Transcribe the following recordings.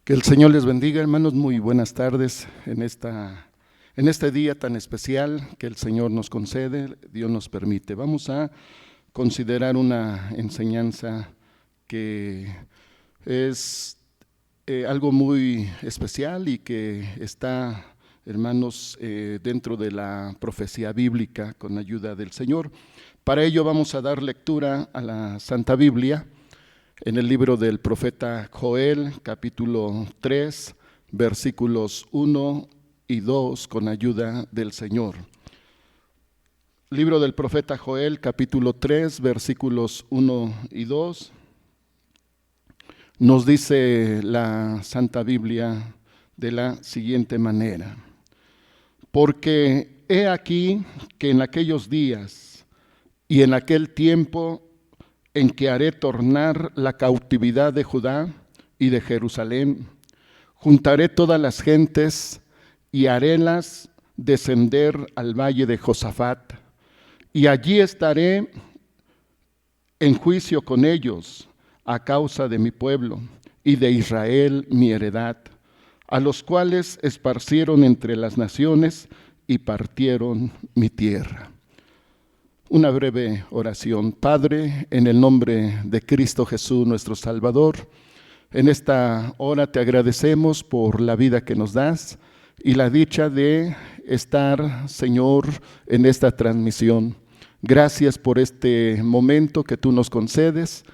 Que el Señor les bendiga, hermanos. Muy buenas tardes en este día tan especial que el Señor nos concede, Dios nos permite. Vamos a considerar una enseñanza que es algo muy especial y que está, hermanos, dentro de la profecía bíblica con ayuda del Señor. Para ello vamos a dar lectura a la Santa Biblia en el libro del profeta Joel, capítulo 3, versículos 1 y 2, con ayuda del Señor. Libro del profeta Joel, capítulo 3, versículos 1 y 2. Nos dice la Santa Biblia de la siguiente manera: porque he aquí que en aquellos días y en aquel tiempo en que haré tornar la cautividad de Judá y de Jerusalén, juntaré todas las gentes y harélas descender al valle de Josafat, y allí estaré en juicio con ellos a causa de mi pueblo y de Israel mi heredad, a los cuales esparcieron entre las naciones y partieron mi tierra. Una breve oración. Padre, en el nombre de Cristo Jesús, nuestro Salvador, en esta hora te agradecemos por la vida que nos das y la dicha de estar, Señor, en esta transmisión. Gracias por este momento que tú nos concedes.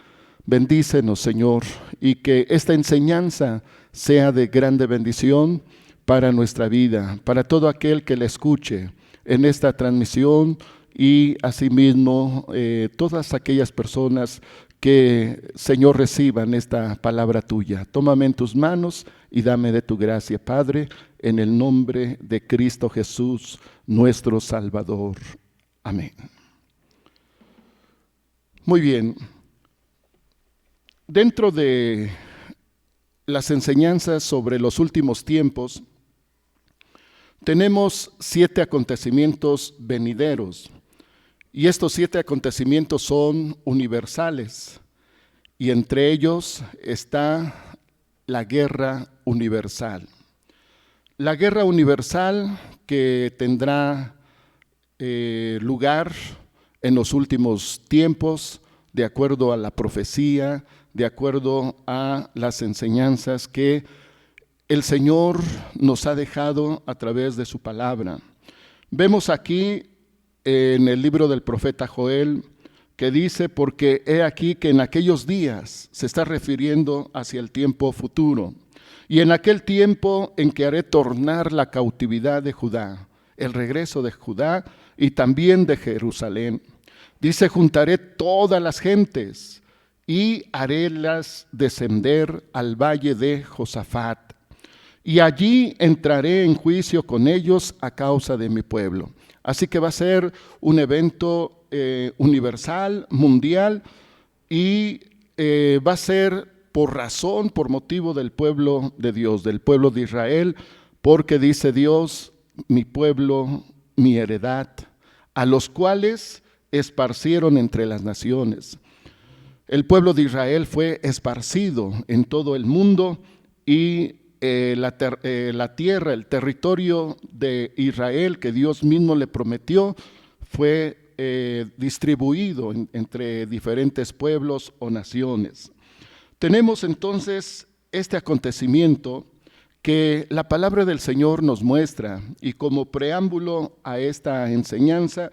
Bendícenos, Señor, y que esta enseñanza sea de grande bendición para nuestra vida, para todo aquel que la escuche en esta transmisión, y asimismo todas aquellas personas que, Señor, reciban esta palabra tuya. Tómame en tus manos y dame de tu gracia, Padre, en el nombre de Cristo Jesús, nuestro Salvador. Amén. Muy bien. Dentro de las enseñanzas sobre los últimos tiempos, tenemos 7 acontecimientos venideros. Y estos 7 acontecimientos son universales, y entre ellos está la guerra universal. La guerra universal que tendrá lugar en los últimos tiempos, de acuerdo a la profecía, de acuerdo a las enseñanzas que el Señor nos ha dejado a través de su palabra. Vemos aquí en el libro del profeta Joel que dice: porque he aquí que en aquellos días, se está refiriendo hacia el tiempo futuro, y en aquel tiempo en que haré tornar la cautividad de Judá, el regreso de Judá y también de Jerusalén. Dice: juntaré todas las gentes y harélas descender al valle de Josafat, y allí entraré en juicio con ellos a causa de mi pueblo. Así que va a ser un evento universal, mundial, y va a ser por motivo del pueblo de Dios, del pueblo de Israel, porque dice Dios: mi pueblo, mi heredad, a los cuales esparcieron entre las naciones. El pueblo de Israel fue esparcido en todo el mundo, y la tierra, el territorio de Israel que Dios mismo le prometió, fue distribuido entre diferentes pueblos o naciones. Tenemos entonces este acontecimiento que la palabra del Señor nos muestra, y como preámbulo a esta enseñanza,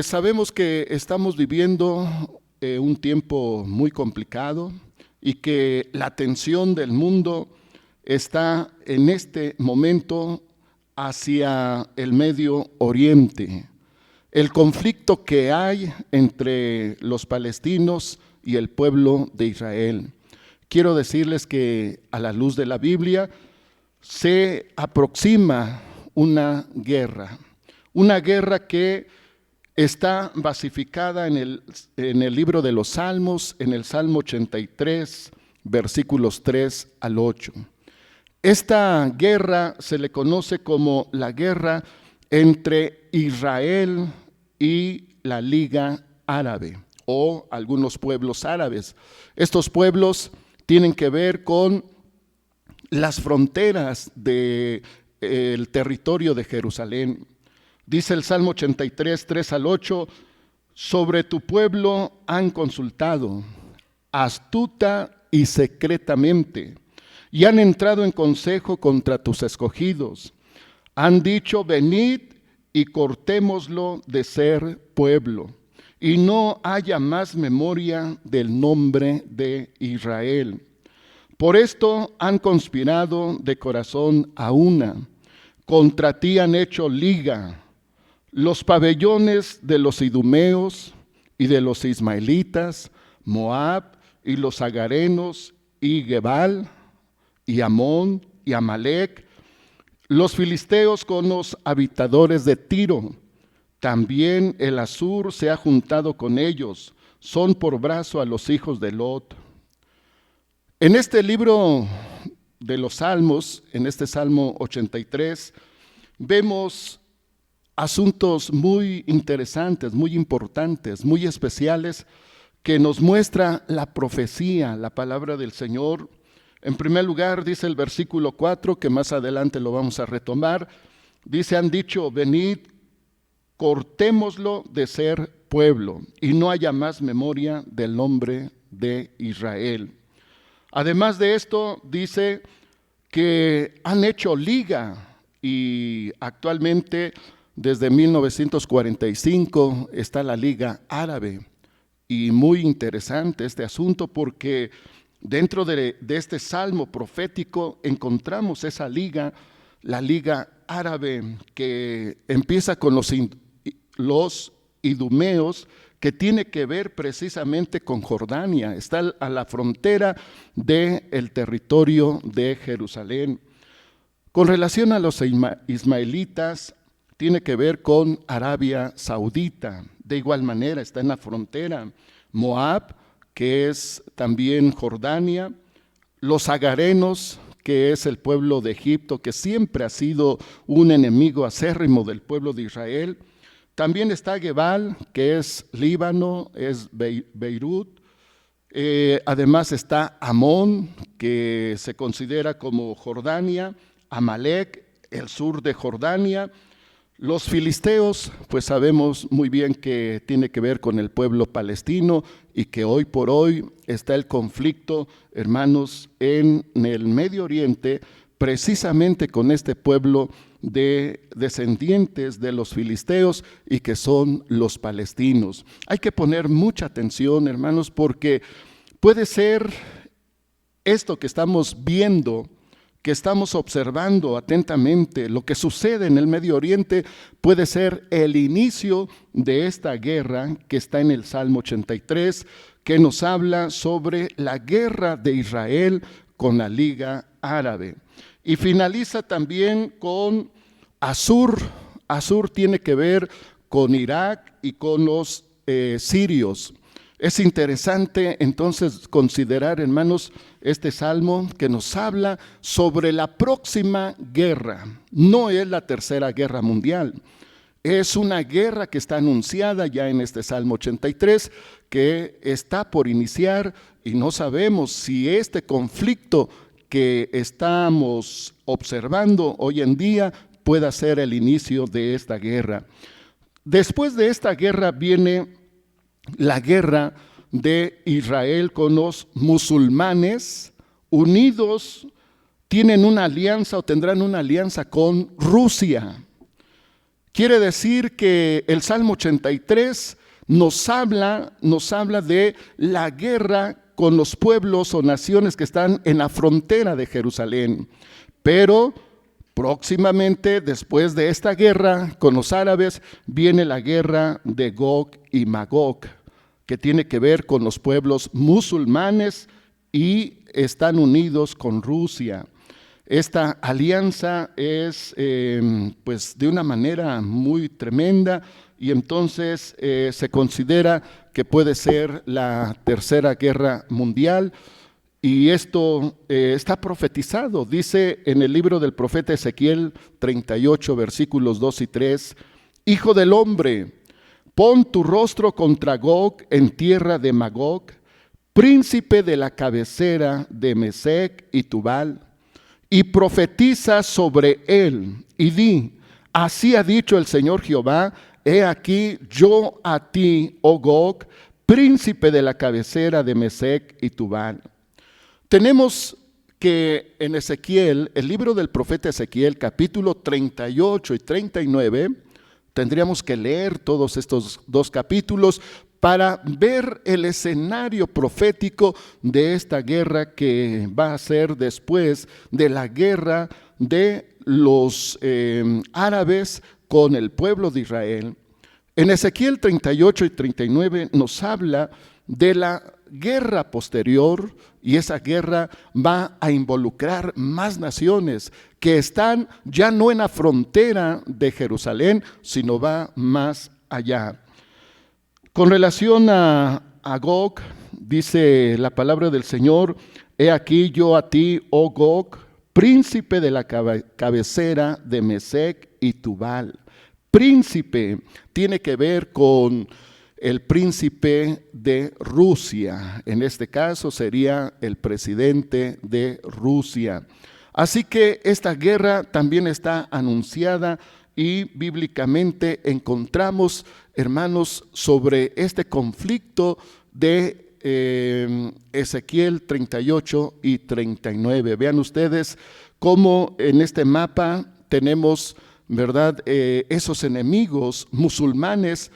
sabemos que estamos viviendo un tiempo muy complicado, y que la atención del mundo está en este momento hacia el Medio Oriente. El conflicto que hay entre los palestinos y el pueblo de Israel. Quiero decirles que a la luz de la Biblia se aproxima una guerra que está basificada en el libro de los Salmos, en el Salmo 83, versículos 3 al 8. Esta guerra se le conoce como la guerra entre Israel y la Liga Árabe, o algunos pueblos árabes. Estos pueblos tienen que ver con las fronteras del territorio de Jerusalén. Dice el Salmo 83, 3 al 8, sobre tu pueblo han consultado, astuta y secretamente, y han entrado en consejo contra tus escogidos. Han dicho, venid y cortémoslo de ser pueblo, y no haya más memoria del nombre de Israel. Por esto han conspirado de corazón a una, contra ti han hecho liga, los pabellones de los idumeos y de los ismaelitas, Moab y los agarenos y Gebal y Amón y Amalec, los filisteos con los habitadores de Tiro. También el Asur se ha juntado con ellos, son por brazo a los hijos de Lot. En este libro de los Salmos, en este Salmo 83, vemos asuntos muy interesantes, muy importantes, muy especiales, que nos muestra la profecía, la palabra del Señor. En primer lugar, dice el versículo 4, que más adelante lo vamos a retomar, dice, han dicho, venid, cortémoslo de ser pueblo, y no haya más memoria del nombre de Israel. Además de esto, dice que han hecho liga, y actualmente desde 1945 está la Liga Árabe, y muy interesante este asunto porque dentro de este salmo profético encontramos esa liga, la Liga Árabe, que empieza con los idumeos, que tiene que ver precisamente con Jordania, está a la frontera del territorio de Jerusalén. Con relación a los ismaelitas, tiene que ver con Arabia Saudita. De igual manera está en la frontera. Moab, que es también Jordania. Los agarenos, que es el pueblo de Egipto, que siempre ha sido un enemigo acérrimo del pueblo de Israel. También está Gebal, que es Líbano, es Beirut. Además está Amón, que se considera como Jordania. Amalec, el sur de Jordania. Los filisteos, pues sabemos muy bien que tiene que ver con el pueblo palestino y que hoy por hoy está el conflicto, hermanos, en el Medio Oriente, precisamente con este pueblo de descendientes de los filisteos y que son los palestinos. Hay que poner mucha atención, hermanos, porque puede ser esto que estamos viendo, que estamos observando atentamente, lo que sucede en el Medio Oriente, puede ser el inicio de esta guerra que está en el Salmo 83, que nos habla sobre la guerra de Israel con la Liga Árabe. Y finaliza también con Asur. Asur tiene que ver con Irak y con los sirios. Es interesante entonces considerar, hermanos, este salmo que nos habla sobre la próxima guerra. No es la tercera guerra mundial, es una guerra que está anunciada ya en este Salmo 83, que está por iniciar y no sabemos si este conflicto que estamos observando hoy en día pueda ser el inicio de esta guerra. Después de esta guerra viene la guerra de Israel con los musulmanes unidos, tienen una alianza o tendrán una alianza con Rusia. Quiere decir que el Salmo 83 nos habla de la guerra con los pueblos o naciones que están en la frontera de Jerusalén. Pero próximamente, después de esta guerra con los árabes, viene la guerra de Gog y Magog, que tiene que ver con los pueblos musulmanes y están unidos con Rusia. Esta alianza es pues de una manera muy tremenda y entonces se considera que puede ser la tercera guerra mundial. Y esto está profetizado, dice en el libro del profeta Ezequiel 38, versículos 2 y 3, Hijo del hombre, pon tu rostro contra Gog en tierra de Magog, príncipe de la cabecera de Mesec y Tubal, y profetiza sobre él, y di, así ha dicho el Señor Jehová, he aquí yo a ti, oh Gog, príncipe de la cabecera de Mesec y Tubal. Tenemos que en Ezequiel, el libro del profeta Ezequiel, capítulo 38 y 39, tendríamos que leer todos estos dos capítulos para ver el escenario profético de esta guerra que va a ser después de la guerra de los árabes con el pueblo de Israel. En Ezequiel 38 y 39 nos habla de la guerra posterior, y esa guerra va a involucrar más naciones que están ya no en la frontera de Jerusalén, sino va más allá. Con relación a Gog, dice la palabra del Señor, he aquí yo a ti, oh Gog, príncipe de la cabecera de Mesec y Tubal. Príncipe tiene que ver con el príncipe de Rusia, en este caso sería el presidente de Rusia. Así que esta guerra también está anunciada y bíblicamente encontramos, hermanos, sobre este conflicto de Ezequiel 38 y 39. Vean ustedes cómo en este mapa tenemos, ¿verdad?, esos enemigos musulmanes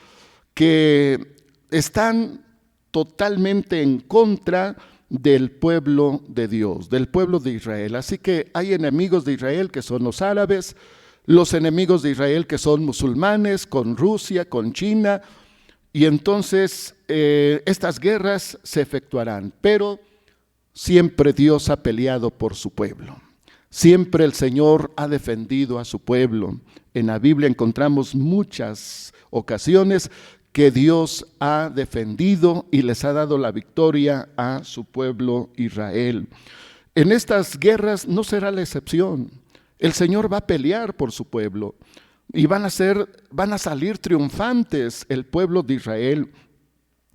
que están totalmente en contra del pueblo de Dios, del pueblo de Israel. Así que hay enemigos de Israel que son los árabes, los enemigos de Israel que son musulmanes, con Rusia, con China, y entonces estas guerras se efectuarán, pero siempre Dios ha peleado por su pueblo. Siempre el Señor ha defendido a su pueblo. En la Biblia encontramos muchas ocasiones que Dios ha defendido y les ha dado la victoria a su pueblo Israel. En estas guerras no será la excepción. El Señor va a pelear por su pueblo y van a salir triunfantes el pueblo de Israel.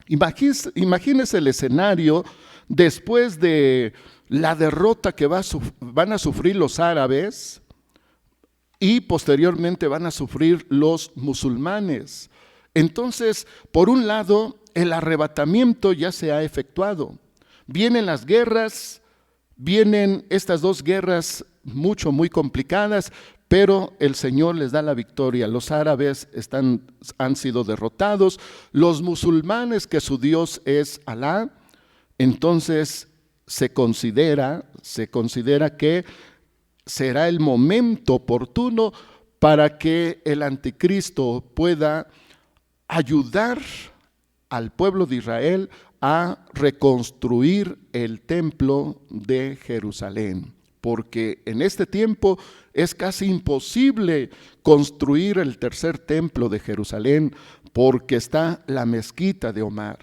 Imagínese el escenario después de la derrota que van a sufrir los árabes y posteriormente van a sufrir los musulmanes. Entonces, por un lado, el arrebatamiento ya se ha efectuado. Vienen las guerras, vienen estas dos guerras muy complicadas, pero el Señor les da la victoria. Los árabes han sido derrotados, los musulmanes, que su Dios es Alá, entonces se considera que será el momento oportuno para que el anticristo pueda ayudar al pueblo de Israel a reconstruir el templo de Jerusalén, porque en este tiempo es casi imposible construir el tercer templo de Jerusalén, porque está la mezquita de Omar,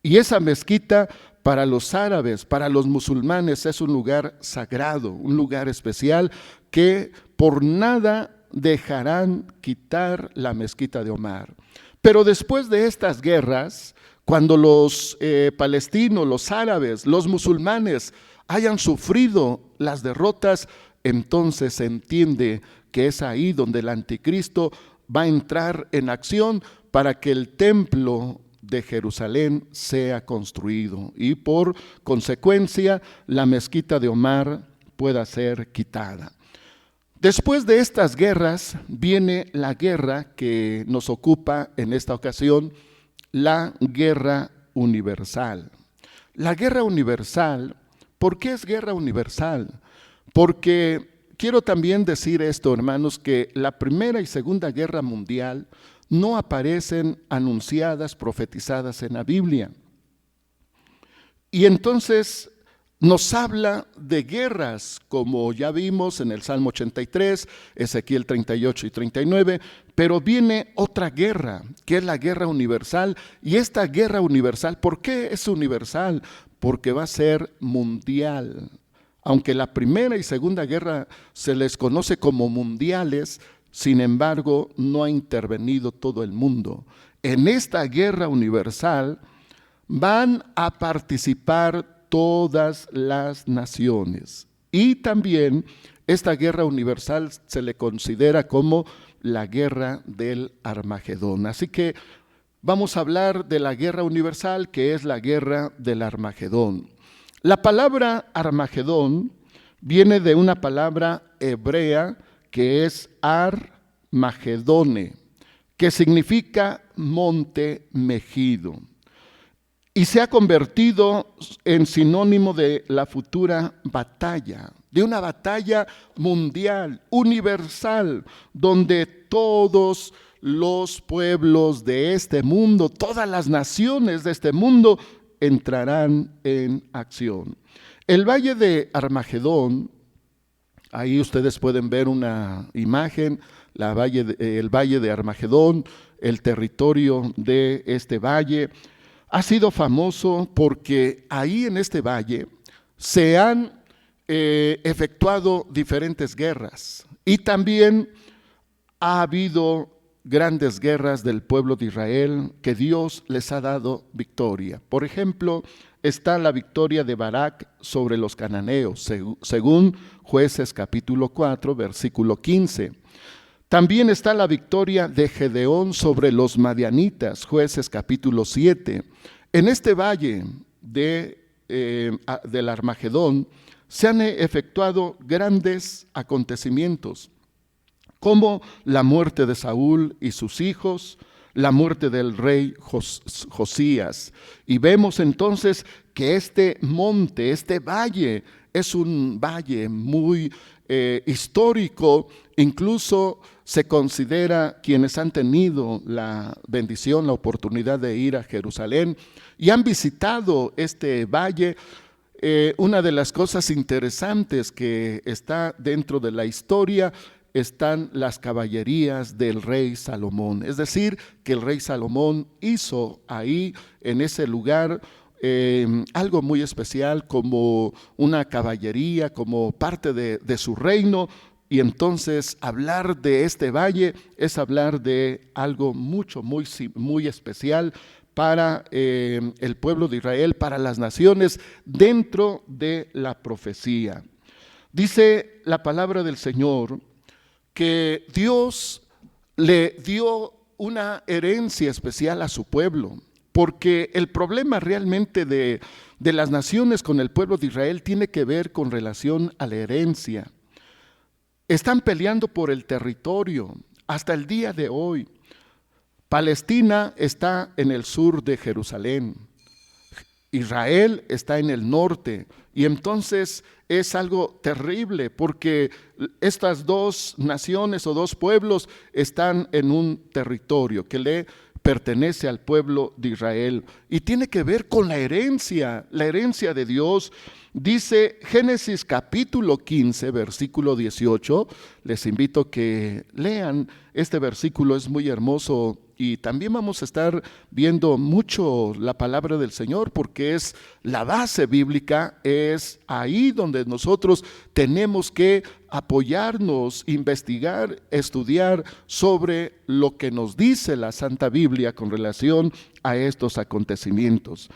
y esa mezquita para los árabes, para los musulmanes, es un lugar sagrado, un lugar especial que por nada dejarán quitar la mezquita de Omar. Pero después de estas guerras, cuando los palestinos, los árabes, los musulmanes hayan sufrido las derrotas, entonces se entiende que es ahí donde el anticristo va a entrar en acción para que el templo de Jerusalén sea construido y por consecuencia la mezquita de Omar pueda ser quitada. Después de estas guerras viene la guerra que nos ocupa en esta ocasión, la guerra universal. La guerra universal, ¿por qué es guerra universal? Porque quiero también decir esto, hermanos, que la Primera y Segunda Guerra Mundial no aparecen anunciadas, profetizadas en la Biblia. Y entonces nos habla de guerras, como ya vimos en el Salmo 83, Ezequiel 38 y 39, pero viene otra guerra, que es la guerra universal. Y esta guerra universal, ¿por qué es universal? Porque va a ser mundial. Aunque la Primera y Segunda Guerra se les conoce como mundiales, sin embargo, no ha intervenido todo el mundo. En esta guerra universal van a participar todas las naciones. Y también esta guerra universal se le considera como la guerra del Armagedón. Así que vamos a hablar de la guerra universal, que es la guerra del Armagedón. La palabra Armagedón viene de una palabra hebrea que es Ar-Magedone, que significa monte mejido, y se ha convertido en sinónimo de la futura batalla, de una batalla mundial, universal, donde todos los pueblos de este mundo, todas las naciones de este mundo entrarán en acción. El valle de Armagedón, ahí ustedes pueden ver una imagen, el valle de Armagedón, el territorio de este valle, ha sido famoso porque ahí en este valle se han efectuado diferentes guerras y también ha habido grandes guerras del pueblo de Israel que Dios les ha dado victoria. Por ejemplo, está la victoria de Barak sobre los cananeos, según Jueces capítulo 4, versículo 15. También está la victoria de Gedeón sobre los madianitas, Jueces capítulo 7. En este valle del Armagedón se han efectuado grandes acontecimientos, como la muerte de Saúl y sus hijos, la muerte del rey Josías. Y vemos entonces que este monte, este valle, es un valle muy histórico. Incluso se considera, quienes han tenido la bendición, la oportunidad de ir a Jerusalén y han visitado este valle, una de las cosas interesantes que está dentro de la historia están las caballerías del rey Salomón. Es decir, que el rey Salomón hizo ahí, en ese lugar, algo muy especial, como una caballería, como parte de su reino. Y entonces hablar de este valle es hablar de algo muy especial para el pueblo de Israel, para las naciones, dentro de la profecía. Dice la palabra del Señor que Dios le dio una herencia especial a su pueblo, porque el problema realmente de las naciones con el pueblo de Israel tiene que ver con relación a la herencia. Están peleando por el territorio hasta el día de hoy. Palestina está en el sur de Jerusalén, Israel está en el norte, y entonces es algo terrible porque estas dos naciones o dos pueblos están en un territorio que le pertenece al pueblo de Israel y tiene que ver con la herencia de Dios. Dice Génesis capítulo 15, versículo 18, les invito a que lean este versículo, es muy hermoso. Y también vamos a estar viendo mucho la palabra del Señor porque es la base bíblica, es ahí donde nosotros tenemos que apoyarnos, investigar, estudiar sobre lo que nos dice la Santa Biblia con relación a estos acontecimientos.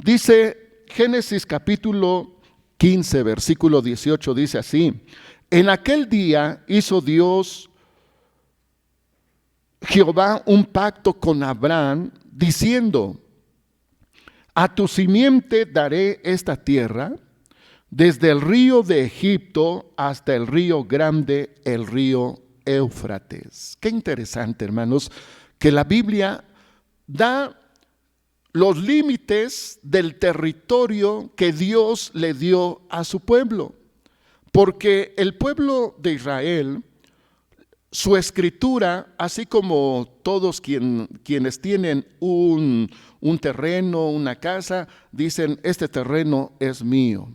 Dice Génesis capítulo 15, versículo 18, dice así: en aquel día hizo Jehová un pacto con Abraham, diciendo: a tu simiente daré esta tierra, desde el río de Egipto hasta el río grande, el río Éufrates. Qué interesante, hermanos, que la Biblia da los límites del territorio que Dios le dio a su pueblo, porque el pueblo de Israel, su escritura, así como todos quienes tienen un terreno, una casa, dicen: este terreno es mío,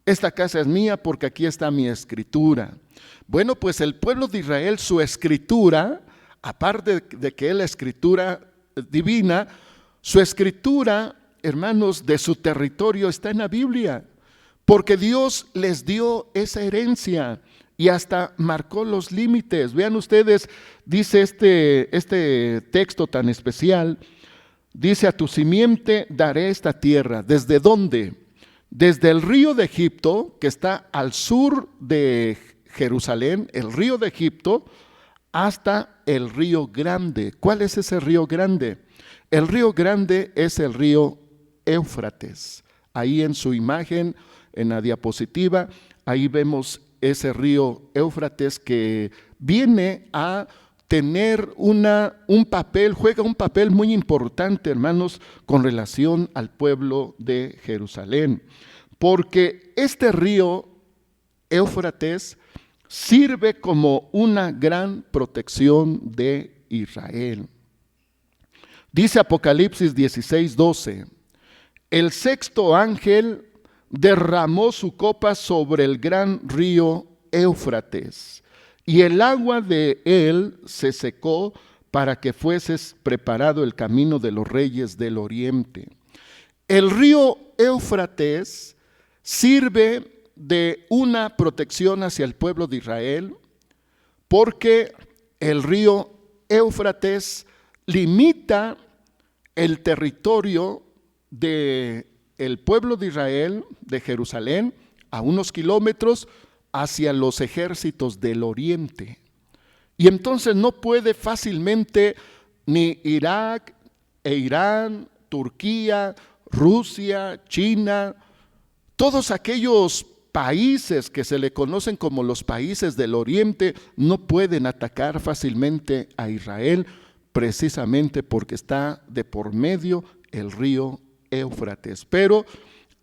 esta casa es mía porque aquí está mi escritura. Bueno, pues el pueblo de Israel, su escritura, aparte de que es la escritura divina, su escritura, hermanos, de su territorio está en la Biblia, porque Dios les dio esa herencia y hasta marcó los límites. Vean ustedes, dice este texto tan especial: Dice: a tu simiente daré esta tierra. ¿Desde dónde? Desde el río de Egipto, que está al sur de Jerusalén, el río de Egipto, hasta el río Grande. ¿Cuál es ese río Grande? El río Grande es el río Éufrates. Ahí en su imagen, en la diapositiva, ahí vemos ese río Éufrates que viene a tener juega un papel muy importante, hermanos, con relación al pueblo de Jerusalén. Porque este río Éufrates sirve como una gran protección de Israel. Dice Apocalipsis 16:12, el sexto ángel derramó su copa sobre el gran río Éufrates, y el agua de él se secó para que fuese preparado el camino de los reyes del oriente. El río Éufrates sirve de una protección hacia el pueblo de Israel, porque el río Éufrates limita el territorio del pueblo de Israel, de Jerusalén, a unos kilómetros hacia los ejércitos del oriente. Y entonces no puede fácilmente ni Irak e Irán, Turquía, Rusia, China, todos aquellos países que se le conocen como los países del oriente, no pueden atacar fácilmente a Israel, precisamente porque está de por medio el río Éufrates. Pero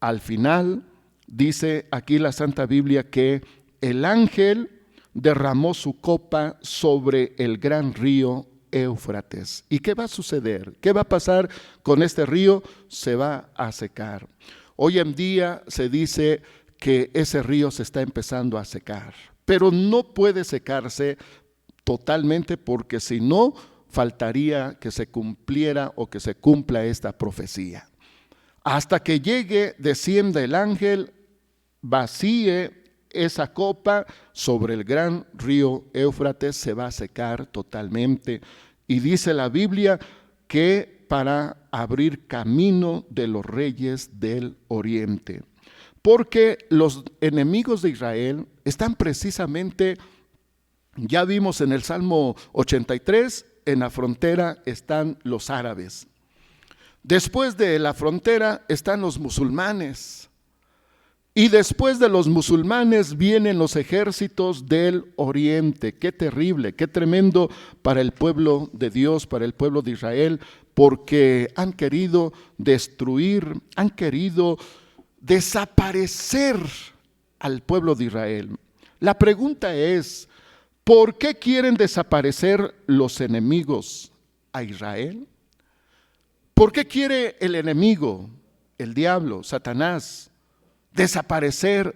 al final dice aquí la Santa Biblia que el ángel derramó su copa sobre el gran río Éufrates. ¿Y qué va a suceder? ¿Qué va a pasar con este río? Se va a secar. Hoy en día se dice que ese río se está empezando a secar, pero no puede secarse totalmente, porque si no, faltaría que se cumpliera o que se cumpla esta profecía. Hasta que llegue, descienda el ángel, vacíe esa copa sobre el gran río Éufrates, se va a secar totalmente. Y dice la Biblia que para abrir camino de los reyes del oriente. Porque los enemigos de Israel están precisamente, ya vimos en el Salmo 83, en la frontera están los árabes. Después de la frontera están los musulmanes. Y después de los musulmanes vienen los ejércitos del oriente. Qué terrible, qué tremendo para el pueblo de Dios, para el pueblo de Israel, porque han querido destruir, han querido desaparecer al pueblo de Israel. La pregunta es, ¿por qué quieren desaparecer los enemigos a Israel? ¿Por qué quiere el enemigo, el diablo, Satanás, desaparecer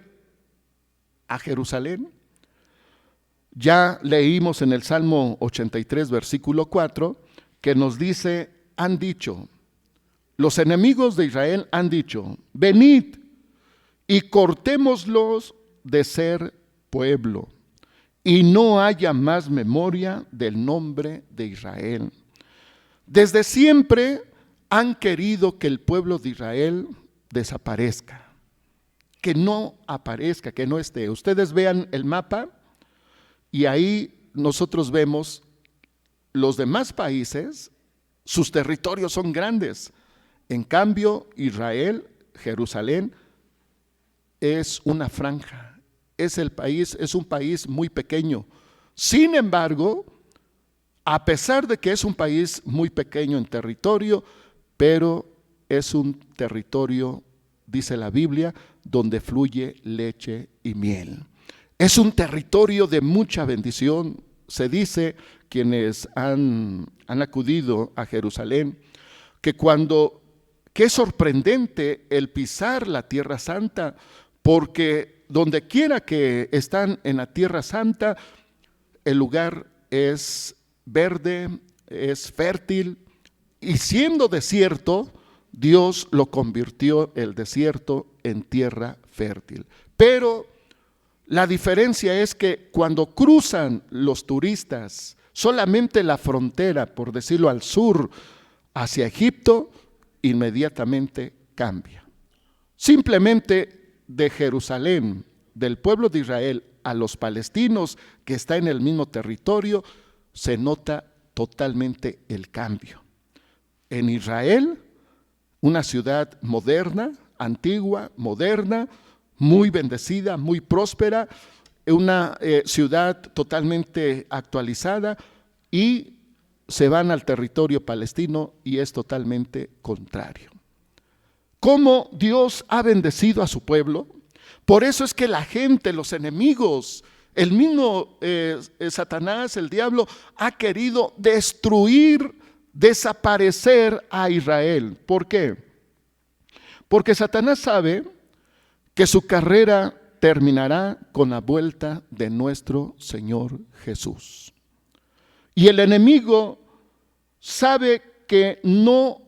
a Jerusalén? Ya leímos en el Salmo 83, versículo 4, que nos dice, han dicho, los enemigos de Israel han dicho, venid y cortémoslos de ser pueblo, y no haya más memoria del nombre de Israel. Desde siempre han querido que el pueblo de Israel desaparezca, que no aparezca, que no esté. Ustedes vean el mapa y ahí nosotros vemos los demás países, sus territorios son grandes. En cambio, Israel, Jerusalén, es una franja, es un país muy pequeño. Sin embargo, a pesar de que es un país muy pequeño en territorio, pero es un territorio, dice la Biblia, donde fluye leche y miel. Es un territorio de mucha bendición. Se dice, quienes han acudido a Jerusalén, que es sorprendente el pisar la Tierra Santa, porque donde quiera que están en la Tierra Santa, el lugar es verde, es fértil, y siendo desierto, Dios lo convirtió el desierto en tierra fértil. Pero la diferencia es que cuando cruzan los turistas solamente la frontera, por decirlo al sur, hacia Egipto, inmediatamente cambia. Simplemente de Jerusalén, del pueblo de Israel, a los palestinos que está en el mismo territorio, se nota totalmente el cambio. En Israel, una ciudad moderna, antigua, moderna, muy bendecida, muy próspera, una ciudad totalmente actualizada, y se van al territorio palestino y es totalmente contrario. ¿Cómo Dios ha bendecido a su pueblo? Por eso es que la gente, los enemigos, el mismo Satanás, el diablo, ha querido destruir, desaparecer a Israel. ¿Por qué? Porque Satanás sabe que su carrera terminará con la vuelta de nuestro Señor Jesús. Y el enemigo sabe que no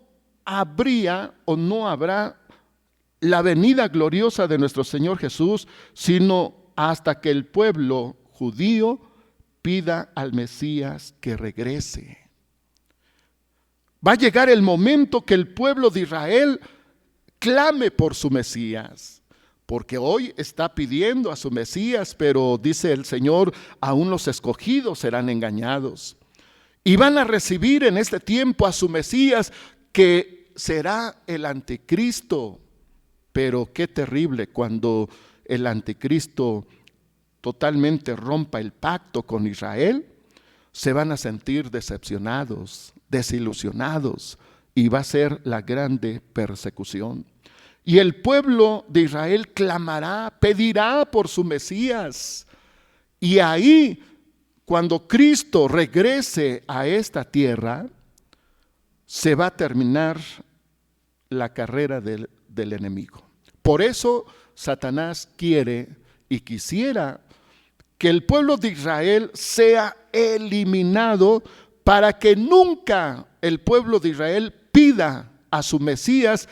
habría o no habrá la venida gloriosa de nuestro Señor Jesús, sino hasta que el pueblo judío pida al Mesías que regrese. Va a llegar el momento que el pueblo de Israel clame por su Mesías, porque hoy está pidiendo a su Mesías, pero dice el Señor, aún los escogidos serán engañados. Y van a recibir en este tiempo a su Mesías, que será el anticristo. Pero qué terrible cuando el anticristo totalmente rompa el pacto con Israel, se van a sentir decepcionados, desilusionados, y va a ser la grande persecución. Y el pueblo de Israel clamará, pedirá por su Mesías. Y ahí, cuando Cristo regrese a esta tierra, se va a terminar la carrera del enemigo. Por eso Satanás quiere y quisiera que el pueblo de Israel sea eliminado, para que nunca el pueblo de Israel pida a su Mesías,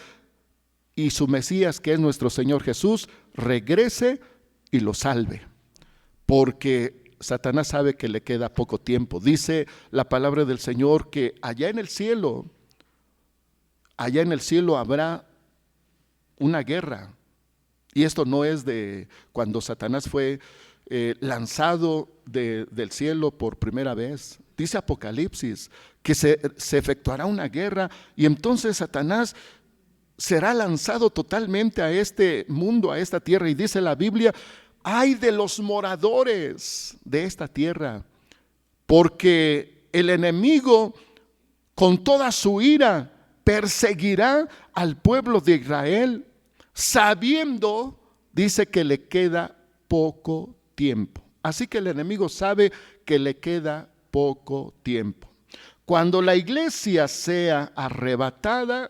y su Mesías, que es nuestro Señor Jesús, regrese y lo salve. Porque Satanás sabe que le queda poco tiempo. Dice la palabra del Señor que allá en el cielo habrá una guerra. Y esto no es de cuando Satanás fue lanzado del cielo por primera vez. Dice Apocalipsis que se efectuará una guerra, y entonces Satanás será lanzado totalmente a este mundo, a esta tierra. Y dice la Biblia, ay de los moradores de esta tierra, porque el enemigo con toda su ira perseguirá al pueblo de Israel, sabiendo, dice, que le queda poco tiempo. Así que el enemigo sabe que le queda poco tiempo. Cuando la iglesia sea arrebatada,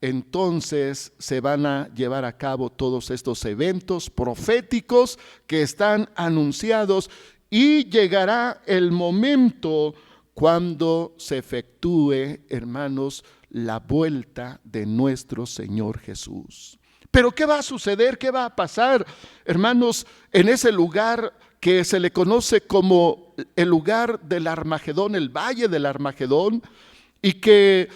entonces se van a llevar a cabo todos estos eventos proféticos que están anunciados, y llegará el momento cuando se efectúe, hermanos, la vuelta de nuestro Señor Jesús. Pero ¿qué va a suceder? ¿Qué va a pasar, hermanos, en ese lugar que se le conoce como el lugar del Armagedón, el valle del Armagedón, y que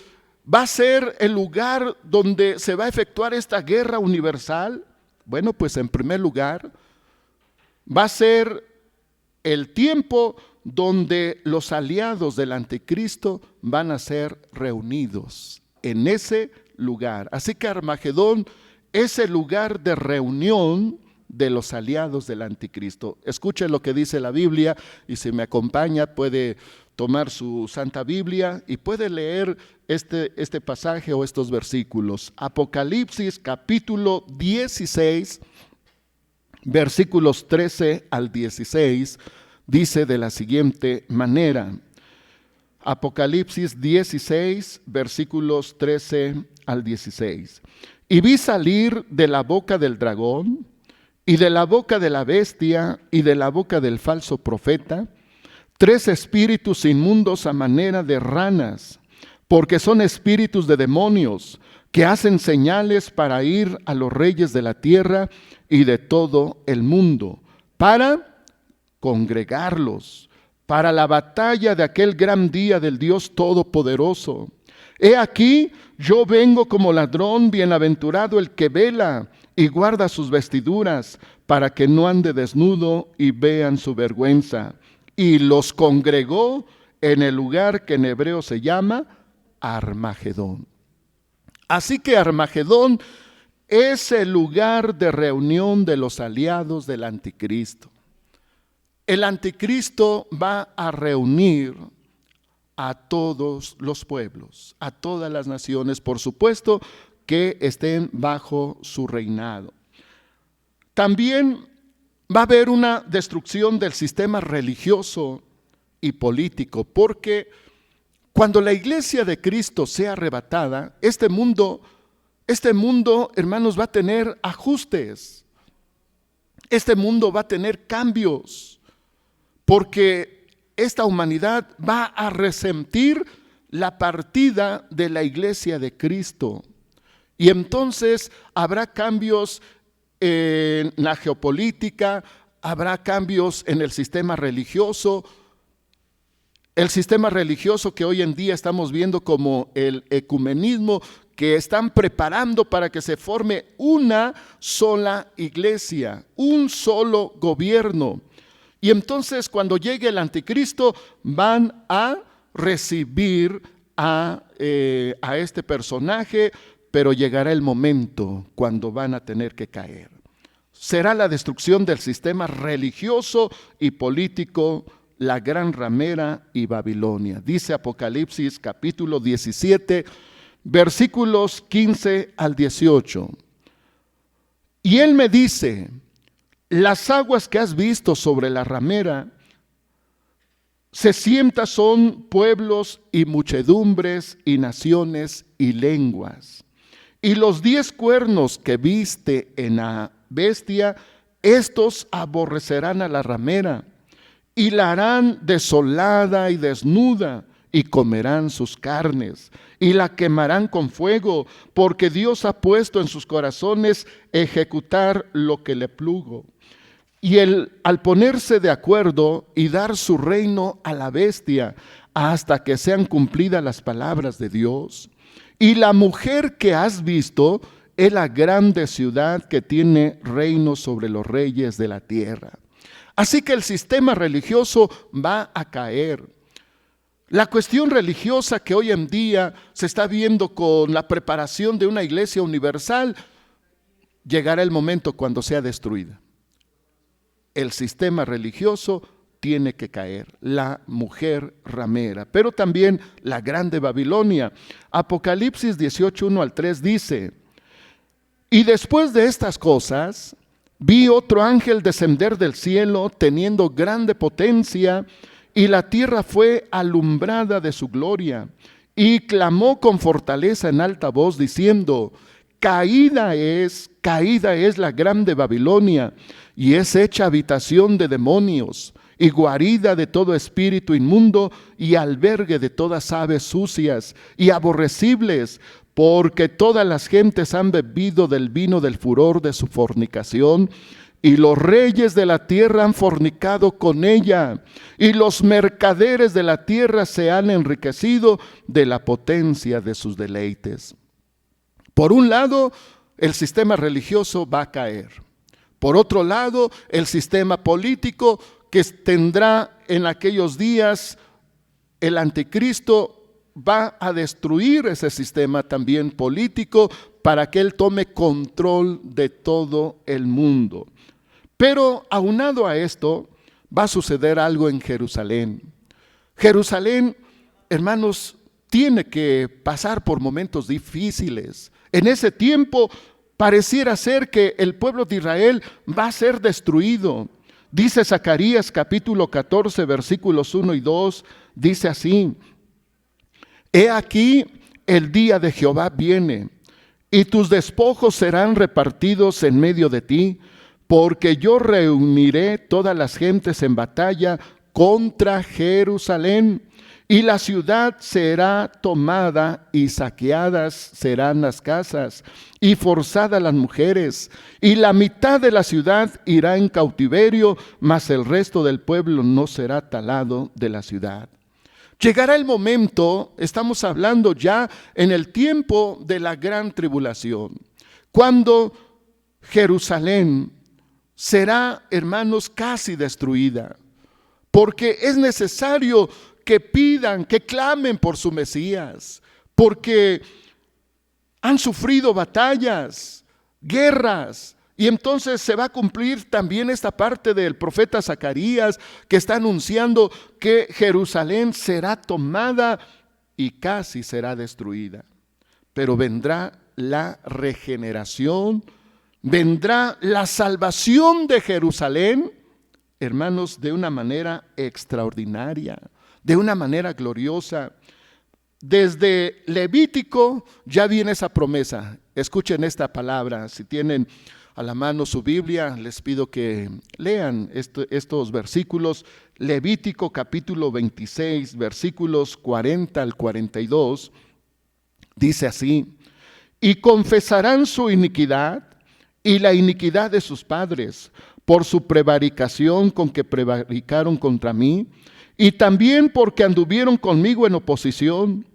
va a ser el lugar donde se va a efectuar esta guerra universal? Bueno, pues en primer lugar, va a ser el tiempo donde los aliados del anticristo van a ser reunidos en ese lugar. Así que Armagedón es el lugar de reunión de los aliados del anticristo. Escuchen lo que dice la Biblia, y si me acompaña puede tomar su Santa Biblia y puede leer este pasaje o estos versículos. Apocalipsis capítulo 16, versículos 13 al 16, dice de la siguiente manera. Apocalipsis 16, versículos 13 al 16. Y vi salir de la boca del dragón, y de la boca de la bestia, y de la boca del falso profeta, 3 espíritus inmundos a manera de ranas, porque son espíritus de demonios, que hacen señales para ir a los reyes de la tierra y de todo el mundo, para congregarlos para la batalla de aquel gran día del Dios Todopoderoso. He aquí, yo vengo como ladrón, bienaventurado el que vela y guarda sus vestiduras, para que no ande desnudo y vean su vergüenza. Y los congregó en el lugar que en hebreo se llama Armagedón. Así que Armagedón es el lugar de reunión de los aliados del anticristo. El anticristo va a reunir a todos los pueblos, a todas las naciones, por supuesto, que estén bajo su reinado. También va a haber una destrucción del sistema religioso y político, porque cuando la iglesia de Cristo sea arrebatada, este mundo, hermanos, va a tener ajustes. Este mundo va a tener cambios, porque esta humanidad va a resentir la partida de la iglesia de Cristo. Y entonces habrá cambios en la geopolítica, habrá cambios en el sistema religioso. El sistema religioso que hoy en día estamos viendo como el ecumenismo, que están preparando para que se forme una sola iglesia, un solo gobierno. Y entonces cuando llegue el anticristo van a recibir a este personaje, pero llegará el momento cuando van a tener que caer. Será la destrucción del sistema religioso y político, la gran ramera y Babilonia. Dice Apocalipsis capítulo 17, versículos 15 al 18. Y él me dice: las aguas que has visto sobre la ramera se sientan son pueblos y muchedumbres y naciones y lenguas. Y los 10 cuernos que viste en la bestia, estos aborrecerán a la ramera y la harán desolada y desnuda, y comerán sus carnes y la quemarán con fuego, porque Dios ha puesto en sus corazones ejecutar lo que le plugo. Y él, al ponerse de acuerdo y dar su reino a la bestia hasta que sean cumplidas las palabras de Dios. Y la mujer que has visto es la grande ciudad que tiene reino sobre los reyes de la tierra. Así que el sistema religioso va a caer. La cuestión religiosa que hoy en día se está viendo con la preparación de una iglesia universal, llegará el momento cuando sea destruida. El sistema religioso tiene que caer, la mujer ramera, pero también la grande Babilonia. Apocalipsis 18, 1 al 3 dice: y después de estas cosas, vi otro ángel descender del cielo, teniendo grande potencia, y la tierra fue alumbrada de su gloria, y clamó con fortaleza en alta voz, diciendo: caída es la grande Babilonia, y es hecha habitación de demonios, y guarida de todo espíritu inmundo, y albergue de todas aves sucias y aborrecibles, porque todas las gentes han bebido del vino del furor de su fornicación, y los reyes de la tierra han fornicado con ella, y los mercaderes de la tierra se han enriquecido de la potencia de sus deleites. Por un lado, el sistema religioso va a caer. Por otro lado, el sistema político que tendrá en aquellos días el anticristo va a destruir ese sistema también político para que él tome control de todo el mundo. Pero aunado a esto, va a suceder algo en Jerusalén. Jerusalén, hermanos, tiene que pasar por momentos difíciles. En ese tiempo pareciera ser que el pueblo de Israel va a ser destruido. Dice Zacarías capítulo 14 versículos 1 y 2, dice así: he aquí el día de Jehová viene, y tus despojos serán repartidos en medio de ti, porque yo reuniré todas las gentes en batalla contra Jerusalén, y la ciudad será tomada, y saqueadas serán las casas, y forzadas las mujeres, y la mitad de la ciudad irá en cautiverio, mas el resto del pueblo no será talado de la ciudad. Llegará el momento, estamos hablando ya en el tiempo de la gran tribulación, cuando Jerusalén será, hermanos, casi destruida, porque es necesario que pidan, que clamen por su Mesías, porque han sufrido batallas, guerras, y entonces se va a cumplir también esta parte del profeta Zacarías que está anunciando que Jerusalén será tomada y casi será destruida. Pero vendrá la regeneración, vendrá la salvación de Jerusalén, hermanos, de una manera extraordinaria, de una manera gloriosa. Desde Levítico ya viene esa promesa. Escuchen esta palabra. Si tienen a la mano su Biblia, les pido que lean estos versículos. Levítico capítulo 26, versículos 40 al 42. Dice así: y confesarán su iniquidad y la iniquidad de sus padres, por su prevaricación con que prevaricaron contra mí, y también porque anduvieron conmigo en oposición.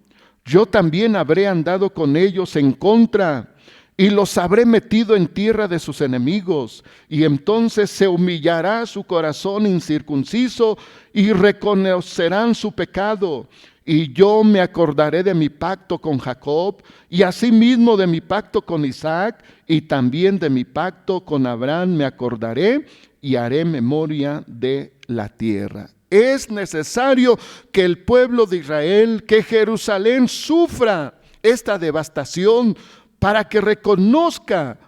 Yo también habré andado con ellos en contra, y los habré metido en tierra de sus enemigos, y entonces se humillará su corazón incircunciso, y reconocerán su pecado. Y yo me acordaré de mi pacto con Jacob, y asimismo de mi pacto con Isaac, y también de mi pacto con Abraham me acordaré, y haré memoria de la tierra. Es necesario que el pueblo de Israel, que Jerusalén sufra esta devastación para que reconozca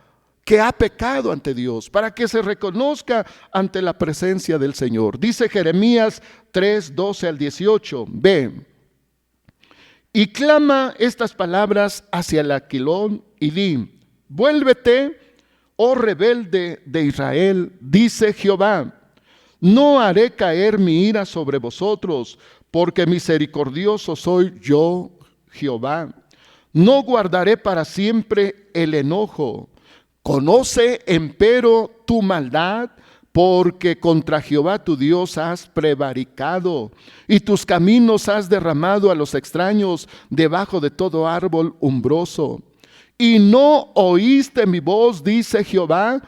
que ha pecado ante Dios, para que se reconozca ante la presencia del Señor. Dice Jeremías 3, 12 al 18, ve, y clama estas palabras hacia el Aquilón y di: vuélvete, oh rebelde de Israel, dice Jehová, no haré caer mi ira sobre vosotros, porque misericordioso soy yo, Jehová. No guardaré para siempre el enojo. Conoce, empero, tu maldad, porque contra Jehová tu Dios has prevaricado, y tus caminos has derramado a los extraños debajo de todo árbol umbroso. Y no oíste mi voz, dice Jehová.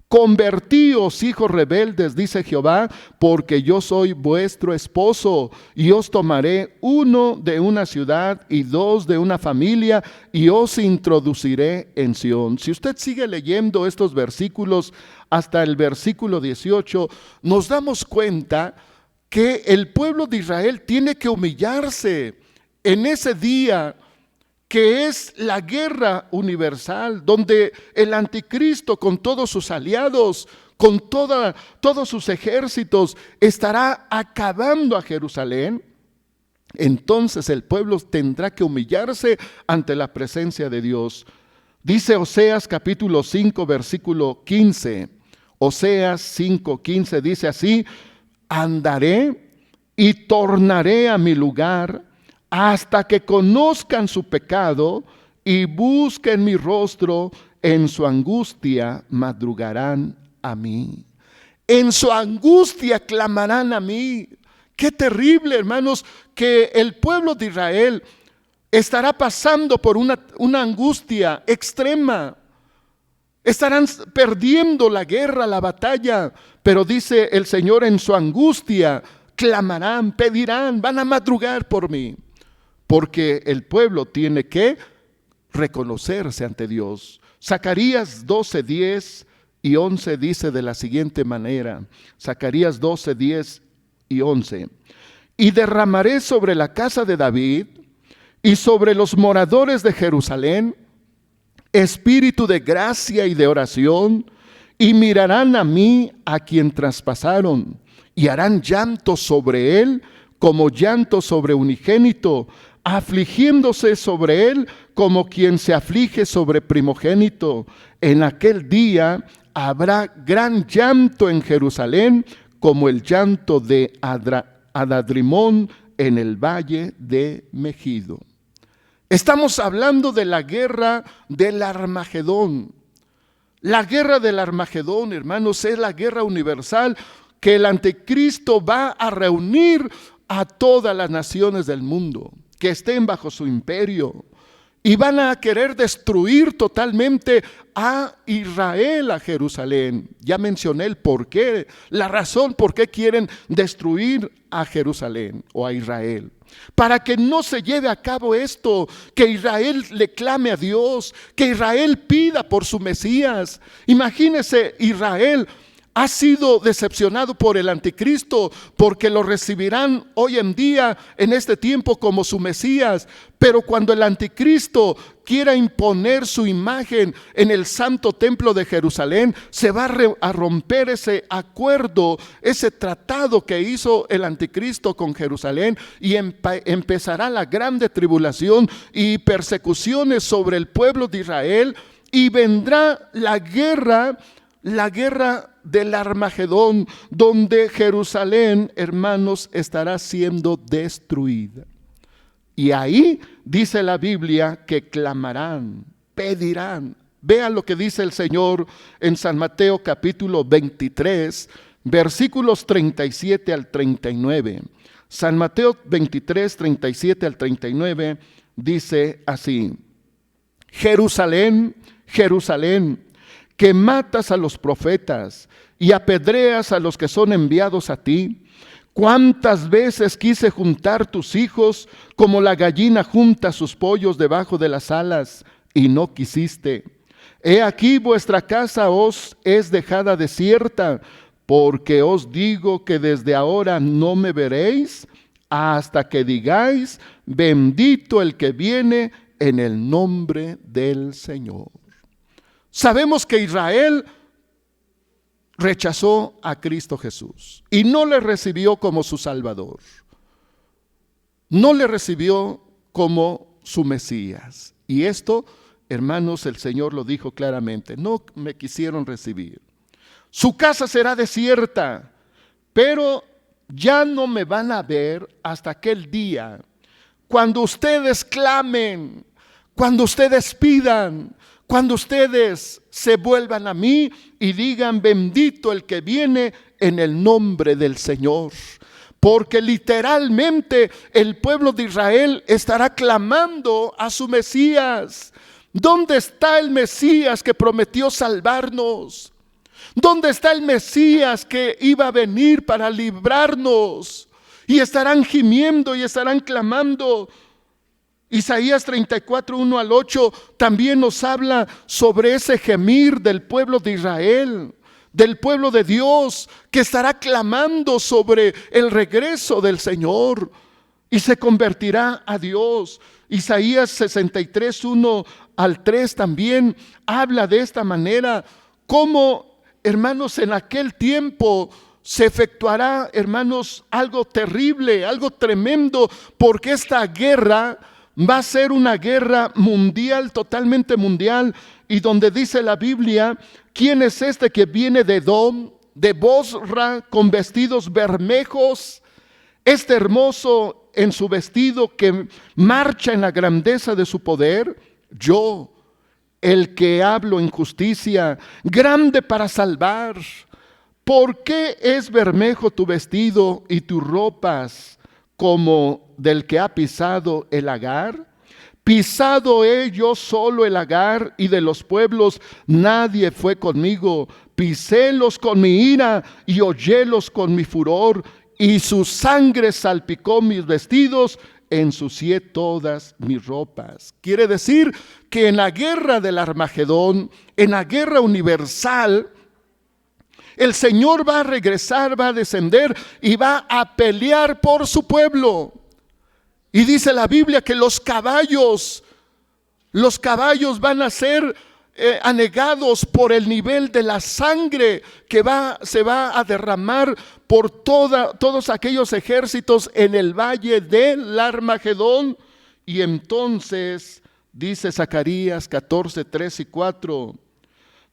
Convertíos, hijos rebeldes, dice Jehová, porque yo soy vuestro esposo, y os tomaré uno de una ciudad y dos de una familia, y os introduciré en Sión. Si usted sigue leyendo estos versículos hasta el versículo 18, nos damos cuenta que el pueblo de Israel tiene que humillarse en ese día, que es la guerra universal, donde el anticristo con todos sus aliados, con todos sus ejércitos, estará acabando a Jerusalén. Entonces el pueblo tendrá que humillarse ante la presencia de Dios. Dice Oseas capítulo 5, versículo 15. Oseas 5, 15 dice así: andaré y tornaré a mi lugar, hasta que conozcan su pecado y busquen mi rostro. En su angustia madrugarán a mí. En su angustia clamarán a mí. Qué terrible, hermanos, que el pueblo de Israel estará pasando por una angustia extrema. Estarán perdiendo la guerra, la batalla, pero dice el Señor: en su angustia clamarán, pedirán, van a madrugar por mí. Porque el pueblo tiene que reconocerse ante Dios. Zacarías 12, 10 y 11 dice de la siguiente manera. Zacarías 12, 10 y 11. Y derramaré sobre la casa de David y sobre los moradores de Jerusalén espíritu de gracia y de oración, y mirarán a mí, a quien traspasaron, y harán llanto sobre él como llanto sobre unigénito, afligiéndose sobre él como quien se aflige sobre primogénito. En aquel día habrá gran llanto en Jerusalén, como el llanto de Adadrimón en el valle de Megido. Estamos hablando de la guerra del Armagedón. La guerra del Armagedón, hermanos, es la guerra universal que el anticristo va a reunir a todas las naciones del mundo que estén bajo su imperio. Y van a querer destruir totalmente a Israel, a Jerusalén. Ya mencioné el por qué, la razón por qué quieren destruir a Jerusalén o a Israel. Para que no se lleve a cabo esto, que Israel le clame a Dios, que Israel pida por su Mesías. Imagínese, Israel ha sido decepcionado por el anticristo, porque lo recibirán hoy en día, en este tiempo, como su Mesías. Pero cuando el anticristo quiera imponer su imagen en el santo templo de Jerusalén, se va a romper ese acuerdo, ese tratado que hizo el anticristo con Jerusalén, y empezará la grande tribulación y persecuciones sobre el pueblo de Israel, y vendrá la guerra del Armagedón, donde Jerusalén, hermanos, estará siendo destruida. Y ahí dice la Biblia que clamarán, pedirán. Vean lo que dice el Señor en San Mateo capítulo 23, versículos 37 al 39. San Mateo 23, 37 al 39 dice así: Jerusalén, Jerusalén, que matas a los profetas y apedreas a los que son enviados a ti. ¿Cuántas veces quise juntar tus hijos como la gallina junta sus pollos debajo de las alas, y no quisiste? He aquí vuestra casa os es dejada desierta, porque os digo que desde ahora no me veréis hasta que digáis: bendito el que viene en el nombre del Señor. Sabemos que Israel rechazó a Cristo Jesús y no le recibió como su Salvador. No le recibió como su Mesías. Y esto, hermanos, el Señor lo dijo claramente: no me quisieron recibir. Su casa será desierta, pero ya no me van a ver hasta aquel día, cuando ustedes clamen, cuando ustedes pidan, cuando ustedes se vuelvan a mí y digan: bendito el que viene en el nombre del Señor. Porque literalmente el pueblo de Israel estará clamando a su Mesías. ¿Dónde está el Mesías que prometió salvarnos? ¿Dónde está el Mesías que iba a venir para librarnos? Y estarán gimiendo y estarán clamando. Isaías 34, 1 al 8 también nos habla sobre ese gemir del pueblo de Israel, del pueblo de Dios, que estará clamando sobre el regreso del Señor y se convertirá a Dios. Isaías 63, 1 al 3 también habla de esta manera, cómo, hermanos, en aquel tiempo se efectuará, hermanos, algo terrible, algo tremendo, porque esta guerra va a ser una guerra mundial, totalmente mundial, y donde dice la Biblia: ¿quién es este que viene de Edom, de Bosra, con vestidos bermejos? Este hermoso en su vestido, que marcha en la grandeza de su poder. Yo, el que hablo en justicia, grande para salvar. ¿Por qué es bermejo tu vestido y tus ropas como del que ha pisado el lagar? Pisado he yo solo el lagar, y de los pueblos nadie fue conmigo. Pisélos con mi ira y hollélos con mi furor, y su sangre salpicó mis vestidos, ensucié todas mis ropas. Quiere decir que en la guerra del Armagedón, en la guerra universal, el Señor va a regresar, va a descender y va a pelear por su pueblo. Y dice la Biblia que los caballos van a ser anegados por el nivel de la sangre que se va a derramar por todos aquellos ejércitos en el valle del Armagedón. Y entonces dice Zacarías 14, 3 y 4: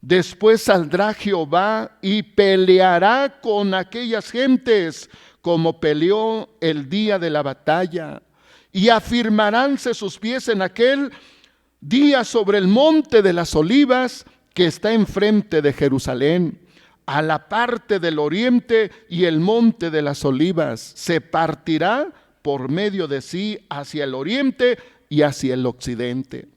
después saldrá Jehová y peleará con aquellas gentes como peleó el día de la batalla, y afirmaránse sus pies en aquel día sobre el monte de las olivas que está enfrente de Jerusalén. a la parte del oriente y el monte de las olivas. Se partirá por medio de sí hacia el oriente y hacia el occidente.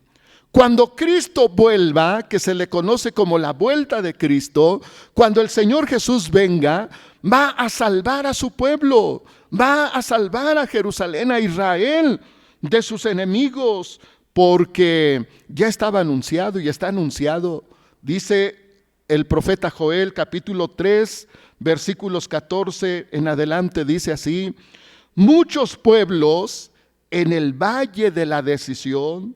Cuando Cristo vuelva, que se le conoce como la vuelta de Cristo, cuando el Señor Jesús venga, va a salvar a su pueblo, va a salvar a Jerusalén, a Israel, de sus enemigos, porque ya estaba anunciado y está anunciado. Dice el profeta Joel, capítulo 3, versículos 14 en adelante, dice así: muchos pueblos en el valle de la decisión,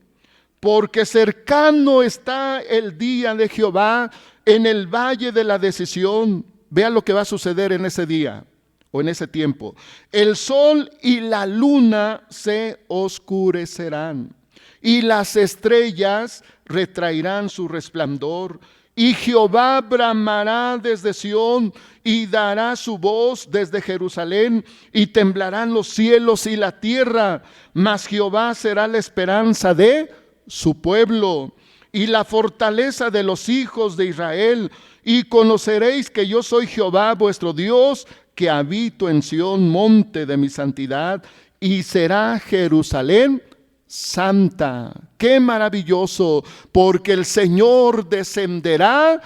porque cercano está el día de Jehová en el valle de la decisión. Vea lo que va a suceder en ese día o en ese tiempo. El sol y la luna se oscurecerán y las estrellas retraerán su resplandor. Y Jehová bramará desde Sión y dará su voz desde Jerusalén, y temblarán los cielos y la tierra, mas Jehová será la esperanza de su pueblo y la fortaleza de los hijos de Israel. Y conoceréis que yo soy Jehová vuestro Dios, que habito en Sión, monte de mi santidad, y será Jerusalén santa. ¡Qué maravilloso! Porque el Señor descenderá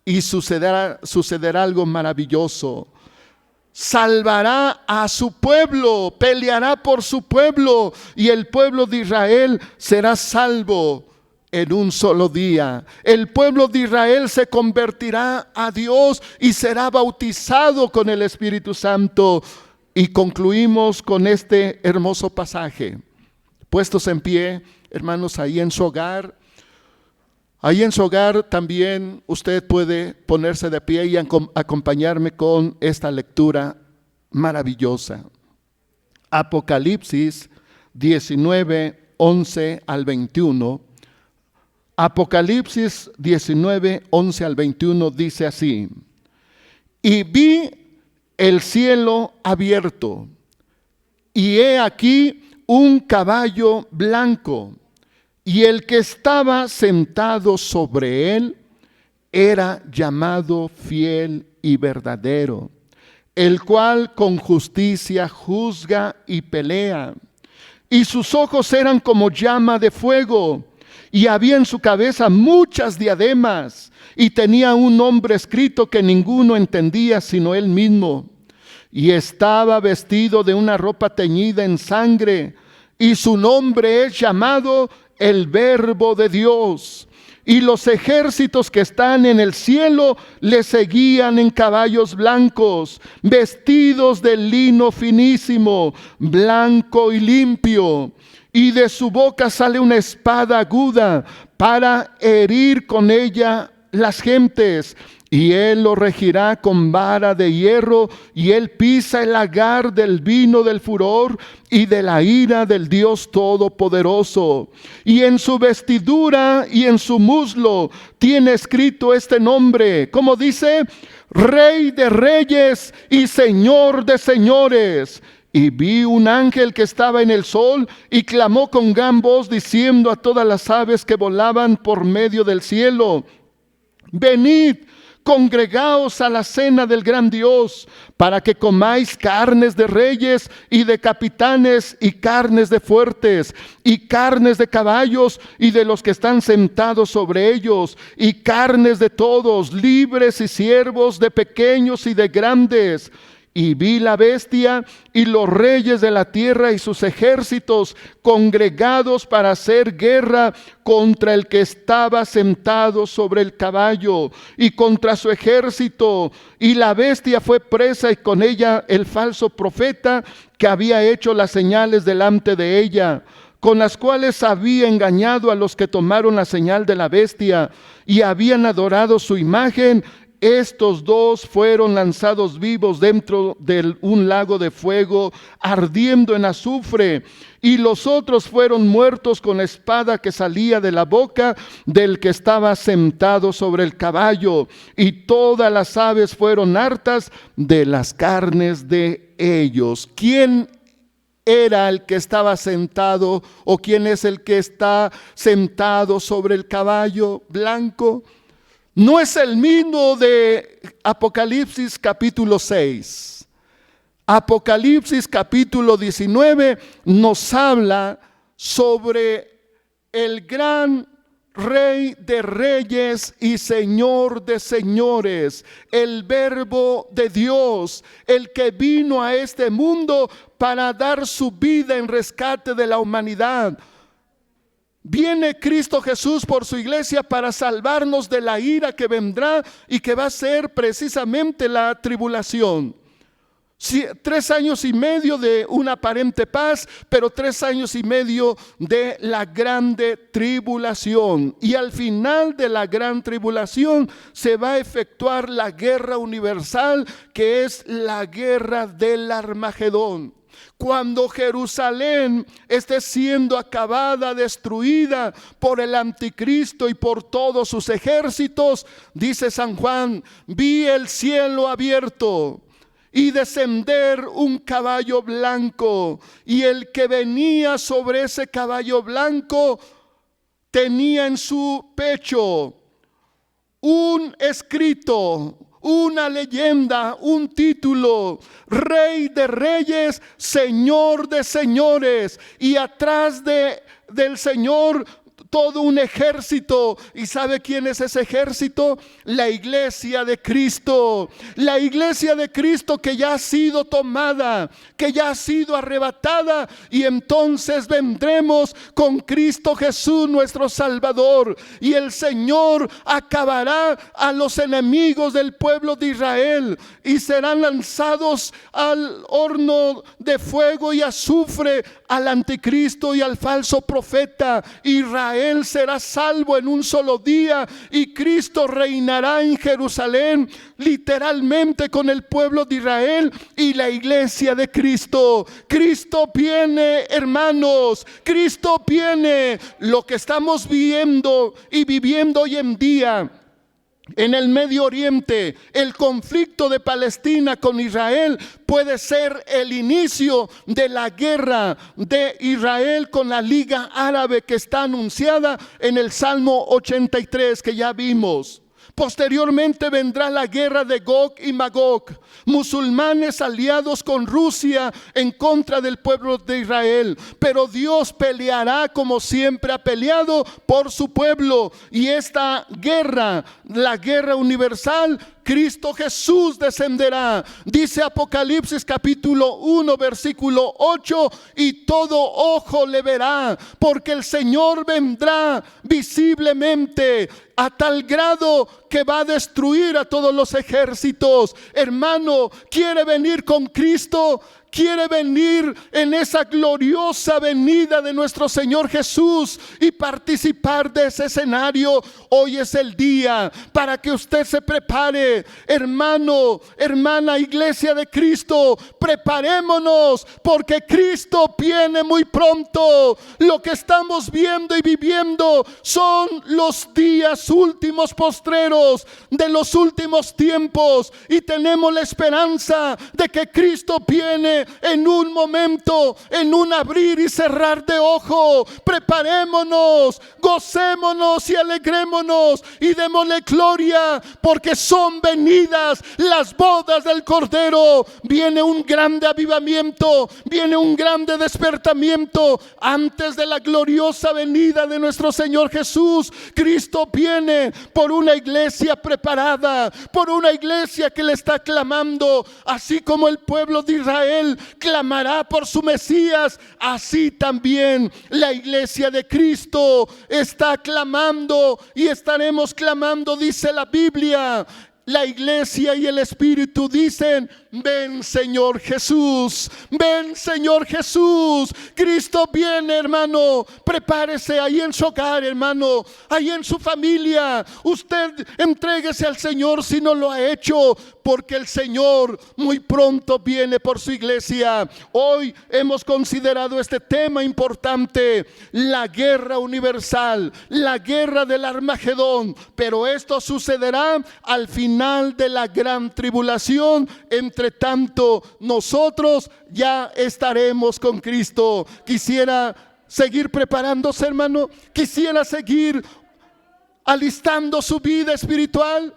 y sucederá algo maravilloso. Salvará a su pueblo, peleará por su pueblo, y el pueblo de Israel será salvo en un solo día. El pueblo de Israel se convertirá a Dios y será bautizado con el Espíritu Santo. Y concluimos con este hermoso pasaje. Puestos en pie, hermanos, ahí en su hogar. Ahí en su hogar también usted puede ponerse de pie y acompañarme con esta lectura maravillosa. Apocalipsis 19, 11 al 21. Apocalipsis 19, 11 al 21 dice así: y vi el cielo abierto, y he aquí un caballo blanco, y el que estaba sentado sobre él era llamado Fiel y Verdadero, el cual con justicia juzga y pelea. Y sus ojos eran como llama de fuego, y había en su cabeza muchas diademas, y tenía un nombre escrito que ninguno entendía sino él mismo. Y estaba vestido de una ropa teñida en sangre, y su nombre es llamado el Verbo de Dios. Y los ejércitos que están en el cielo le seguían en caballos blancos, vestidos de lino finísimo, blanco y limpio. Y de su boca sale una espada aguda para herir con ella las gentes. Y él lo regirá con vara de hierro, y él pisa el lagar del vino del furor y de la ira del Dios Todopoderoso. Y en su vestidura y en su muslo tiene escrito este nombre, como dice: Rey de Reyes y Señor de Señores. Y vi un ángel que estaba en el sol y clamó con gran voz diciendo a todas las aves que volaban por medio del cielo: venid, congregaos a la cena del gran Dios, para que comáis carnes de reyes y de capitanes, y carnes de fuertes, y carnes de caballos y de los que están sentados sobre ellos, y carnes de todos, libres y siervos, de pequeños y de grandes. Y vi la bestia y los reyes de la tierra y sus ejércitos congregados para hacer guerra contra el que estaba sentado sobre el caballo y contra su ejército. Y la bestia fue presa, y con ella el falso profeta que había hecho las señales delante de ella, con las cuales había engañado a los que tomaron la señal de la bestia y habían adorado su imagen. Estos dos fueron lanzados vivos dentro de un lago de fuego ardiendo en azufre, y los otros fueron muertos con la espada que salía de la boca del que estaba sentado sobre el caballo, y todas las aves fueron hartas de las carnes de ellos. ¿Quién era el que estaba sentado, o quién es el que está sentado sobre el caballo blanco? No es el mismo de Apocalipsis capítulo 6. Apocalipsis capítulo 19 nos habla sobre el gran Rey de reyes y Señor de señores, el Verbo de Dios, el que vino a este mundo para dar su vida en rescate de la humanidad. Viene Cristo Jesús por su iglesia para salvarnos de la ira que vendrá y que va a ser precisamente la tribulación. 3 años y medio de una aparente paz, pero 3 años y medio de la grande tribulación. Y al final de la gran tribulación se va a efectuar la guerra universal, que es la guerra del Armagedón. Cuando Jerusalén esté siendo acabada, destruida por el anticristo y por todos sus ejércitos, dice San Juan, vi el cielo abierto y descender un caballo blanco, y el que venía sobre ese caballo blanco tenía en su pecho un escrito, una leyenda, un título: Rey de reyes, Señor de señores. Y atrás del Señor todo un ejército. ¿Y sabe quién es ese ejército? La iglesia de Cristo. La iglesia de Cristo que ya ha sido tomada, que ya ha sido arrebatada, y entonces vendremos con Cristo Jesús nuestro Salvador, y el Señor acabará a los enemigos del pueblo de Israel y serán lanzados al horno de fuego y azufre, al anticristo y al falso profeta. Israel será salvo en un solo día, y Cristo reinará en Jerusalén literalmente con el pueblo de Israel y la iglesia de Cristo. Cristo viene, hermanos, Cristo viene. Lo que estamos viendo y viviendo hoy en día en el Medio Oriente, el conflicto de Palestina con Israel, puede ser el inicio de la guerra de Israel con la Liga Árabe, que está anunciada en el Salmo 83 que ya vimos. Posteriormente vendrá la guerra de Gog y Magog, musulmanes aliados con Rusia en contra del pueblo de Israel. Pero Dios peleará como siempre ha peleado por su pueblo. Y esta guerra, la guerra universal, Cristo Jesús descenderá. Dice Apocalipsis capítulo 1 versículo 8: y todo ojo le verá, porque el Señor vendrá visiblemente, a tal grado que va a destruir a todos los ejércitos. Hermano, ¿quiere venir con Cristo? ¿Quiere venir en esa gloriosa venida de nuestro Señor Jesús y participar de ese escenario? Hoy es el día para que usted se prepare. Hermano, hermana, iglesia de Cristo, preparémonos, porque Cristo viene muy pronto. Lo que estamos viendo y viviendo son los días últimos postreros de los últimos tiempos, y tenemos la esperanza de que Cristo viene en un momento, en un abrir y cerrar de ojo. Preparémonos, gocémonos y alegrémonos y démosle gloria, porque son venidas las bodas del Cordero. Viene un grande avivamiento, viene un grande despertamiento antes de la gloriosa venida de nuestro Señor Jesús. Cristo viene por una iglesia preparada, por una iglesia que le está clamando, así como el pueblo de Israel clamará por su Mesías. Así también la iglesia de Cristo está clamando y estaremos clamando, dice la Biblia. La iglesia y el Espíritu dicen: ven, Señor Jesús, ven, Señor Jesús. Cristo viene, hermano. Prepárese ahí en su hogar, hermano, ahí en su familia. Usted entréguese al Señor si no lo ha hecho, porque el Señor muy pronto viene por su iglesia. Hoy hemos considerado este tema importante: la guerra universal, la guerra del Armagedón. Pero esto sucederá al final de la gran tribulación. Entre tanto, nosotros ya estaremos con Cristo. Quisiera seguir preparándose, hermano. Quisiera seguir alistando su vida espiritual.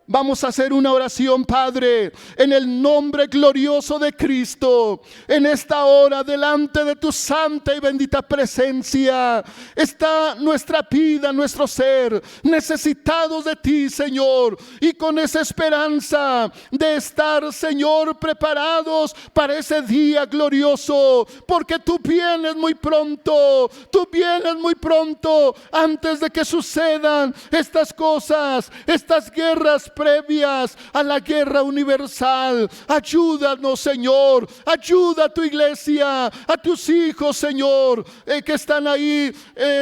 Vamos a hacer una oración, Padre, en el nombre glorioso de Cristo. En esta hora, delante de tu santa y bendita presencia, está nuestra vida, nuestro ser, necesitados de ti, Señor, y con esa esperanza de estar, Señor, preparados para ese día glorioso, porque tú vienes muy pronto, antes de que sucedan estas cosas, estas guerras previas a la guerra universal. Ayúdanos, Señor, ayuda a tu iglesia, a tus hijos, Señor, que están ahí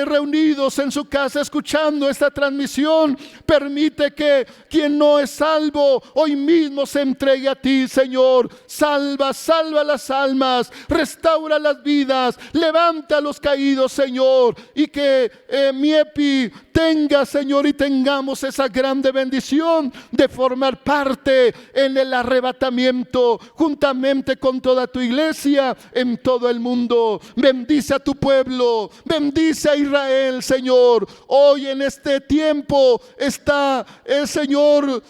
reunidos en su casa escuchando esta transmisión. Permite que quien no es salvo hoy mismo se entregue a ti, Señor. Salva las almas, restaura las vidas, levanta a los caídos, Señor, y que Miepi tenga, Señor, y tengamos esa grande bendición de formar parte en el arrebatamiento juntamente con toda tu iglesia en todo el mundo. Bendice a tu pueblo, bendice a Israel, Señor. Hoy en este tiempo está el Señor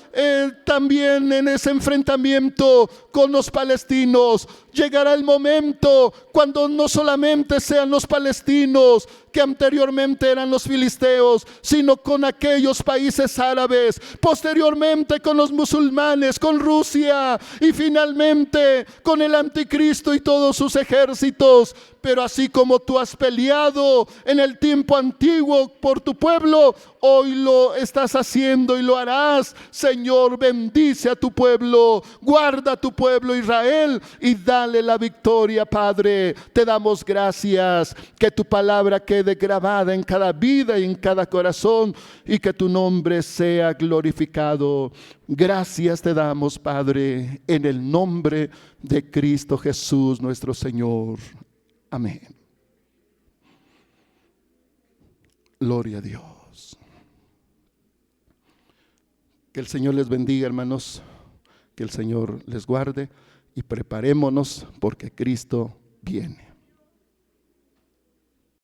también en ese enfrentamiento con los palestinos. Llegará el momento cuando no solamente sean los palestinos, que anteriormente eran los filisteos, sino con aquellos países árabes, posteriormente con los musulmanes, con Rusia y finalmente con el anticristo y todos sus ejércitos. Pero así como tú has peleado en el tiempo antiguo por tu pueblo, hoy lo estás haciendo y lo harás. Señor, bendice a tu pueblo, guarda a tu pueblo Israel y dale la victoria, Padre. Te damos gracias, que tu palabra quede grabada en cada vida y en cada corazón, y que tu nombre sea glorificado. Gracias te damos, Padre, en el nombre de Cristo Jesús nuestro Señor. Amén. Gloria a Dios. Que el Señor les bendiga, hermanos. Que el Señor les guarde y preparémonos porque Cristo viene.